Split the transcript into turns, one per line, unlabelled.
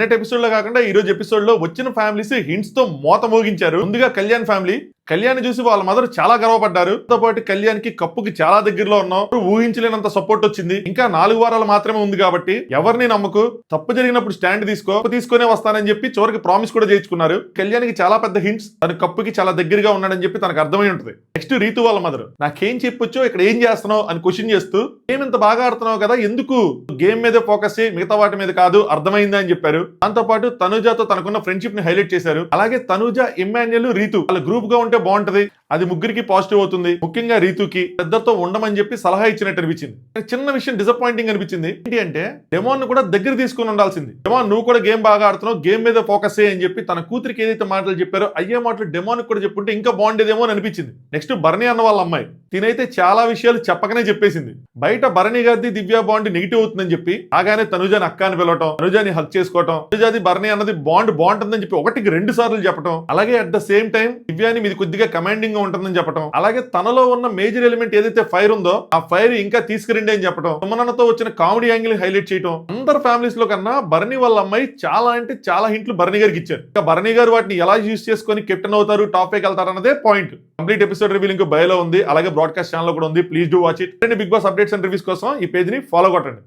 Net episode లో కాకుండా ఈ రోజు ఎపిసోడ్ లో వచ్చిన ఫ్యామిలీస్ హింట్స్ తో మోత మోగించారు. ముందుగా కళ్యాణ్ ఫ్యామిలీ కళ్యాణ్ చూసి వాళ్ళ మదర్ చాలా గర్వపడ్డారు. తో పాటు కళ్యాణ్ కి కప్పుకి చాలా దగ్గరలో ఉన్నాం, ఊహించలేనంత సపోర్ట్ వచ్చింది. ఇంకా 4 వారాలు మాత్రమే ఉంది కాబట్టి ఎవరిని నమ్మకు, తప్పు జరిగినప్పుడు స్టాండ్ తీసుకునే వస్తానని చెప్పి చివరికి ప్రామిస్ కూడా చేయించుకున్నారు. కళ్యాణ్ కి చాలా పెద్ద హింట్స్, తన కప్పుకి చాలా దగ్గరగా ఉన్నాడని చెప్పి తనకు అర్థమై ఉంటుంది. నెక్స్ట్ రీతు వాళ్ళ మదర్ నాకేం చెప్పొచ్చో ఇక్కడ ఏం చేస్తున్నావు అని క్వశ్చన్ చేస్తూ గేమ్ ఇంత బాగా ఆడుతున్నావు కదా, ఎందుకు గేమ్ మీదే ఫోకస్ చేయి, మిగతా వాటి మీద కాదు, అర్థమైంది అని చెప్పారు. దాంతో పాటు తనుజాతో తనకున్న ఫ్రెండ్షిప్ ని హైలైట్ చేశారు. అలాగే తనుజ, ఇమ్మాన్యుయల్, రీతు వాళ్ళ గ్రూప్ గా ఉంటే బాగుంటది, అది ముగ్గురికి పాజిటివ్ అవుతుంది. ముఖ్యంగా రీతుకి పెద్దతో ఉండమని చెప్పి సలహా ఇచ్చినట్టు అనిపించింది. చిన్న విషయం డిసప్పాయింటింగ్ అనిపించింది. ఏంటి అంటే డెమోన్ కూడా దగ్గర తీసుకుని ఉండాల్సింది. డెమోన్ నువ్వు కూడా గేమ్ బాగా ఆడుతున్నావు, గేమ్ మీద ఫోకస్ అని చెప్పి తన కూతురికి ఏదైతే మాటలు చెప్పారో అయ్యే మాటలు డెమోన్ కూడా చెప్పుంటే ఇంకా బాగుండేదేమో అని అనిపించింది. నెక్స్ట్ భరణి అన్న వాళ్ళ అమ్మాయి తినైతే చాలా విషయాలు చెప్పకనే చెప్పేసింది. బయట భరణి గారిది దివ్య బాండ్ నెగిటివ్ అవుతుందని చెప్పి ఆగానే తనుజాని అక్క అని పిలవటం, తనుజాని హక్ చేసుకోవటం, తనుజాది భరణి అన్నది బాండ్ బాగుంటుందని చెప్పి 1కి 2 సార్లు చెప్పడం, అలాగే అట్ ద సేమ్ టైం దివ్యాని మీది కొద్దిగా కమాండింగ్ గా ఉంటుందని చెప్పడం, అలాగే తనలో ఉన్న మేజర్ ఎలిమెంట్ ఏదైతే ఫైర్ ఉందో ఆ ఫైర్ ఇంకా తీసుకురండి అని చెప్పడం, సుమనన్నతో వచ్చిన కామెడీ యాంగిల్ హైలైట్ చేయడం. అందరు ఫ్యామిలీస్ లో కన్నా భరణి వాళ్ళ అమ్మాయి చాలా అంటే చాలా హింట్లు భరణి గారికి ఇచ్చారు. ఇంకా భరణి గారు వాటిని ఎలా యూజ్ చేసుకొని కెప్టెన్ అవుతారు, టాప్ పైకి వెళ్తారు అన్నదే point. Complete episode review link బయోలో ఉంది, అలాగే బ్రాడ్కాస్ట్ ఛానల్ కూడా ఉంది. Please do watch it. Bigg Boss updates and reviews కోసం ఈ పేజ్ ని ఫాలో కొట్టండి.